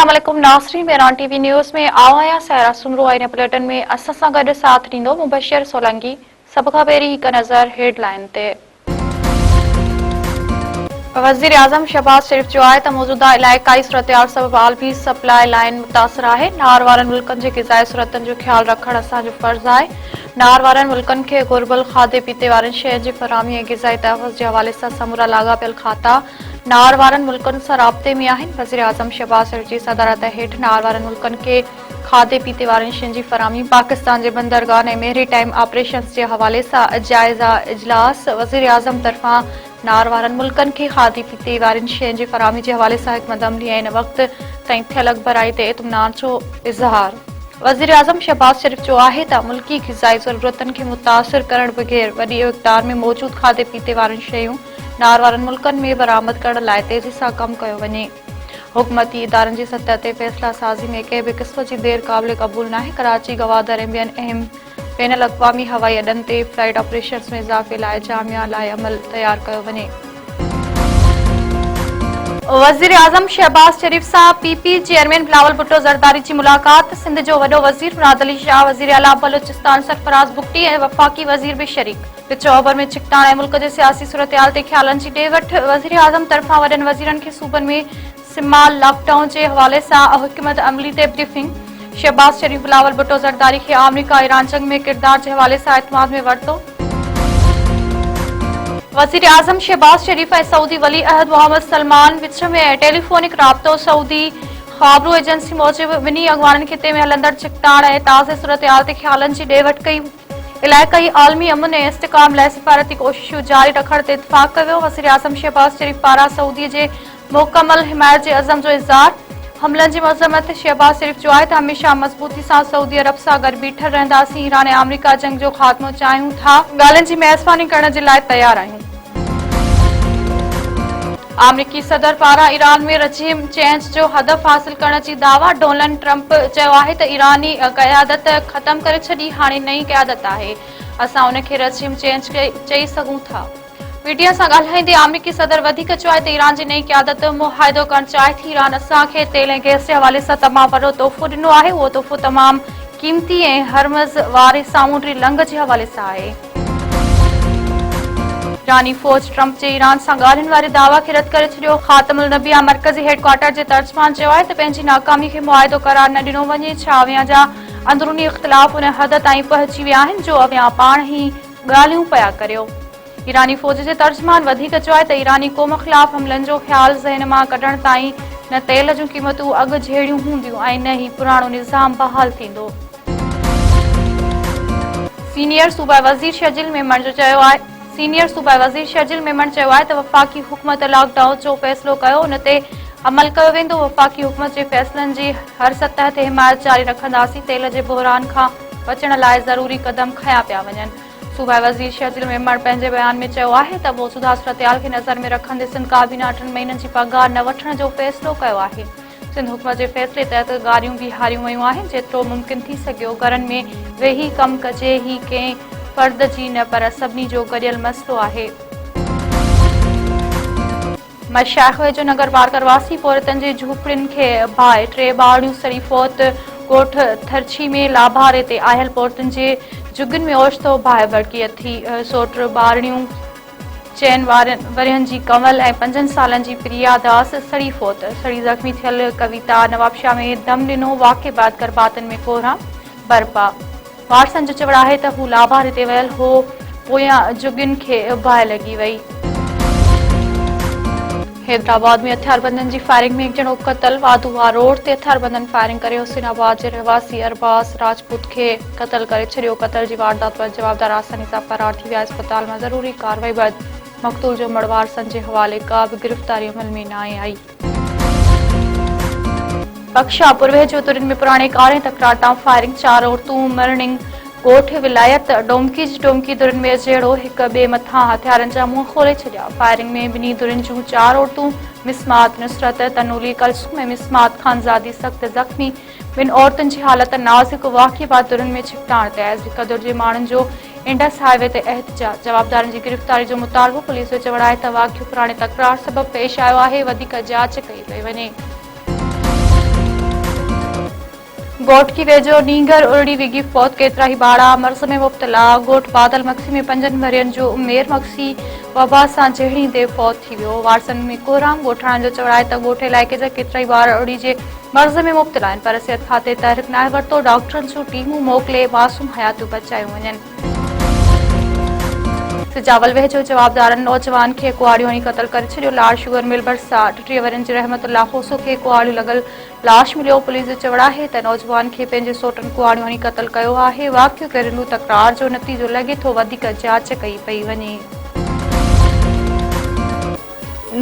अस्सलामुअलैकुम नाज़रीन, Mehran TV news में आवाया सारा सुमरो आईने बुलेटिन में असां सां गॾु साथ ॾींदो मुबशर सोलंकी। सभ खां पहिरीं हिकु नज़र हेडलाइन ते। वज़ीर आज़म शहबाज शरीफ जो आहे त मौजूदा इलाइक़ाई सूरतहाल सबबि आलमी सप्लाई लाइन मुतासिर आहे। नार वारनि मुल्कनि जे ग़िज़ाई सूरतनि जो ख़्यालु रखणु असांजो फ़र्ज़ु आहे। नार वारनि मुल्कनि खे घुर्बल खाधे पीते वारनि शयुनि जी फ़राहमी ऐं ग़िज़ाई तहफ़्फ़ुज़ जे हवाले सां समूरा लाॻापियल खाता नार वारनि मुल्कनि सां राब्ते में आहिनि। वज़ीर आज़म शहबाज शरीफ जी सदारत हेठि नार वारनि मुल्कनि खे खाधे पीते वारनि शयुनि जी फ़राहमी पाकिस्तान जे बंदरगाह ऐं मेरी टाइम ऑपरेशन्स जे हवाले सां जाइज़ा इजलास। वज़ीर आज़म तरफ़ां नार वारनि मुल्कनि खे खाधे पीते वारनि शयुनि जी फ़राहमी जे हवाले सां हिकमत अमली ऐं इन वक़्त ताईं थियल अॻभराई ते इत्मिनान जो इज़हार। वज़ीर आज़म शहबाज शरीफ जो आहे त मुल्की ग़िज़ाई ज़रूरतनि खे मुतासिर करण बग़ैर वॾी मिक़दार में मौजूदु खाधे पीते वारनि शयूं नार वारनि मुल्कनि में बरामद करण लाइ तेज़ी सां कमु कयो वञे। हुकूमती इदारनि जी सतह ते फ़ैसिला साज़ी में कंहिं बि क़िस्म जी देरि क़ाबिल क़बूल नाहे। कराची, गवादर ऐं ॿियनि अहम बैन अल-अक़वामी हवाई अॾनि ते फ्लाइट ऑपरेशन्स में इज़ाफ़े लाइ जामिया लाइ अमल तयारु कयो वञे। वज़ीर आज़म शहबाज शरीफ सां पीपी चेयरमैन बिलावल भुट्टो ज़रदारी जी मुलाक़ात। सिंध जो वॾो वज़ीर मुराद अली शाह, वज़ीर आला बलूचिस्तान सरफराज़ बुगटी ऐं वफ़ाक़ी वज़ीर बि शरीक। विच ओभर में चिकटाण ऐं मुल्क जे सियासी सूरतहाल ते ख़्यालनि जी ॾे वठि। वज़ीर आज़म तरफ़ां वॾनि वज़ीरनि खे सूबनि में सिमाल लॉकडाउन जे हवाले सां हिकमत अमली ते ब्रीफिंग। शहबाज शरीफ बिलावल भुट्टो ज़रदारी खे अमरीका ईरान जंग में किरदार जे हवाले सां इत्माद में वरितो। वज़ीर आज़म शहबाज शरीफ ऐं सऊदी वली अहद मोहम्मद सलमान विच में टेलीफोनिक राब्तो। सऊदी ख़बरूं एजेंसी मूजिबि ॿिन्ही अॻवाननि खिते में हलंदड़ चिकटाण ऐं ताज़े सूरतहाल ते ख़्यालनि जी ॾे वठि कई। इलाइक़ाई आलमी अमन ऐं इस्तिकाम लाइ सिफ़ारती कोशिशूं जारी रखण ते इत्तिफ़ाक़ कयो। वज़ीर आज़म शहबाज शरीफ पारां सऊदी जे मुकमल हिमायत जे अज़म जो इज़हार। हमलनि जी मज़म्मत। शहबाज शरीफ जो आहे त हमेशह मज़बूती सां सऊदी अरब सां गॾु बीठल रहंदासीं। ईरान ऐं अमरीका जंग जो ख़ात्मो चाहियूं था। ॻाल्हियुनि जी मेज़बानी करण जे लाइ तयारु आहियूं। अमरीकी सदर पारां ईरान में रजीम चेंज जो हदफ़ हासिल करण जी दावा। डोनाल्ड ट्रंप चयो आहे त ईरानी क़यादत ख़तम करे छॾी, हाणे नई क़यादत आहे, असां उन खे रजीम चेंज चई सघूं था। मीडिया सां ॻाल्हाईंदे अमरीकी सदर वधीक चयो आहे त ईरान जी नई क़यादत मुआहिदो करणु चाहे थी। ईरान असांखे तेल ऐं गैस जे हवाले सां तमामु वॾो तोहफ़ो ॾिनो आहे। उहो तोहफ़ो तमामु क़ीमती ऐं हरमज़ वारे सामूंडी लंघ जे हवाले सां आहे। ईरानी फ़ौज ट्रंप जे ईरान सां ॻाल्हियुनि वारे दावा खे रद्द करे छॾियो। ख़ातमुल नबिया मर्कज़ी हेडक्वार्टर जे तर्जुमान चयो आहे त पंहिंजी नाकामी खे मुआहिदो करार न ॾिनो वञे। छा अवियां जा अंदरूनी इख़्तिलाफ़ उन हद ताईं पहुची विया आहिनि जो अवियां पाण ई ॻाल्हियूं पिया करियो। ईरानी फ़ौज जे तर्जुमान वधीक चयो आहे त ईरानी क़ौम ख़िलाफ़ हमलनि जो ख़्यालु ज़हन मां कढण ताईं न तेल जूं क़ीमतूं अॻु जहिड़ियूं हूंदियूं ऐं न ई पुराणो निज़ाम बहाल थींदो। सीनियर सूबाई वज़ीर शर्जील मेमन चयो आहे त वफ़ाक़ी हुकूमत लॉकडाउन जो फ़ैसिलो कयो, उन ते अमल कयो वेंदो। वफ़ाक़ी हुकूमत जे फ़ैसिलनि जी हर सतह ते हिमायत जारी रखंदासीं। तेल जे बहिरान खां बचण लाइ ज़रूरी क़दम खंया पिया वञनि। सूबाई वज़ीर शर्जील मेमन पंहिंजे बयान में चयो आहे त मौजूदा सूरतहाल खे नज़र में रखंदे सिंध काबीना 8 महीननि जी पघार न वठण जो फ़ैसिलो कयो आहे। सिंध हुकूमत जे फ़ैसिले तहत गाॾियूं बि हारियूं वयूं आहिनि। जेतिरो मुमकिन थी सघियो घरनि में वेही कमु कजे। ही कंहिं फ़र्द जी न पर सभिनी जो गॾियल मसइलो आहे। मशाइख़ जो नगर बारकरवासी पौरतनि जी झूपड़ियुनि खे बाहि। 3 ॿारड़ियूं सड़ी फौत। ॻोठ थरछी में लाभारे ते आयल पौरतनि जे जुगनि में ओचितो बाहि भड़की थी। 100 ॿारड़ियूं 4 वरियनि जी कंवल ऐं 5 सालनि जी प्रिया दास सड़ी फौत। सड़ी ज़ख़्मी थियल कविता नवाबशाह में दम ॾिनो। वाक़े बाद गर्भातनि में कोहराम बरपा। वारसनि जो चवणु आहे त हू लाभारे ते वियल हो, पोयां जुगनि खे बाहि लॻी वई। हैदराबाद में हथियारबंदनि जी फायरिंग में 1 ॼणो क़तल। वाधूवा रोड ते हथियारबंदनि फायरिंग करे हुसैनाबाद जे रहवासी अरबाज़ राजपूत खे क़तल करे छॾियो। क़तल जी वारदात पर जवाबदार आसानी सां फरार थी विया। अस्पताल में ज़रूरी कार्रवाई बैदि मक़तूल जो मड़ वारसनि जे हवाले। का बि गिरफ़्तारी अमल में न आई। बख्शा पुरवे जो तुरिन में पुराणे कार ऐं तकरार तां फायरिंग। 4 औरतूं मरणिंग। ॻोठ विलायत डोमकी जी टोमकी दुरिन में जहिड़ो हिक ॿिए मथां हथियारनि जा मुंहं खोले छॾिया। फायरिंग में ॿिन्ही दुरिन जूं 4 औरतूं मिसमात नुसरत तनूली कलसूम ऐं मिसमात खानज़ादी सख़्त ज़ख़्मी। 2 औरतुनि जी हालत नाज़ुक। वाक़े बाद दुरिन में छिकटाण तयाज़। हिक दुर जे माण्हुनि जो इंडस हाईवे ते एहतजाज। जवाबदारनि जी गिरफ़्तारी जो मुतालबो। पुलिस जो चवणु आहे त वाक़ियो पुराणे तकरार सबबि पेश आयो आहे। वधीक जांच कई पई वञे। गोठ की वेझो नींगर उरड़ी विगी फौत केतिरा ई बाड़ा मर्ज़ में मुब्तला। गोठ बादल मक्सी में 5 मरियन जो उमेर मक्सी वबा सां जहिड़ी देर फौत थी वियो। वारसनि में कोराम ॻोठाणनि जो चवणु आहे त ॻोठ इलाइक़े जा केतिरा ई ॿार उरड़ी जे मर्ज़ में मुब्तला आहिनि, पर सिहत खाते तहरीक नाहे वरितो। डॉक्टरनि जूं टीमूं मोकिले मासूम हयातियूं बचायूं वञनि। सिजावल वेझो जवाबदारनि नौजवान खे कुआड़ियूं हणी क़तल करे छॾियो। लाड़ शुगर मिल भरिसां 38 वरनि जी रहमतुल्लाह होसो खे कुआड़ियूं लॻल लाश मिलियो। पुलिस जो चवणु आहे त नौजवान खे पंहिंजे सोटनि कुआड़ियूं हणी क़तल कयो आहे। वाक़ियो घरेलू तकरार जो नतीजो लॻे थो, वधीक जांच कई पई वञे।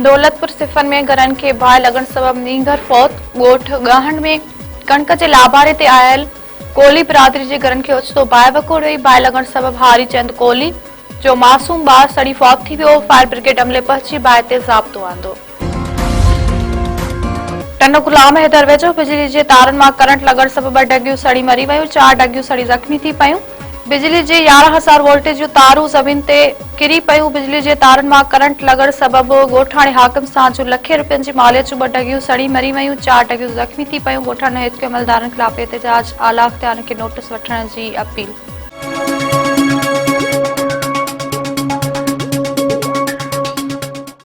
दौलतपुर सिफन में घरनि खे बाहि लॻण सबबि नींगर फौत। ॻोठ ॻाहण में कणक जे लाभारे ते आयल कोली बिरादरी जे घरनि खे ओचितो बाहि वकोड़ वई। बाहि लॻण सबबि हारी चंद कोली जो मासूम ॿार सड़ी फौत थी वियो। फायर ब्रिगेड अमले पहुची बाहि ते ज़ाब्तो आंदो। टन गुलाम हैदर वेझो बिजली जे तारनि मां करंट लॻण सबबि 2 डगियूं सड़ी मरी वयूं, 4 डगियूं सड़ी ज़ख़्मी थी पयूं। बिजली जे 11,000 वोल्टेज जूं तारूं ज़मीन ते किरी पयूं। बिजली जे तारनि मां करंट लॻण सबबि ॻोठाणे हाकिम सां जो लखे रुपयनि जी मालियत जूं 2 डगियूं सड़ी मरी वयूं, 4 डगियूं ज़ख़्मी थी पयूं। ॻोठाणे हित अमलदारनि ख़िलाफ़ एहतिजाज, आला इख्तियारनि खे नोटिस वठण जी अपील।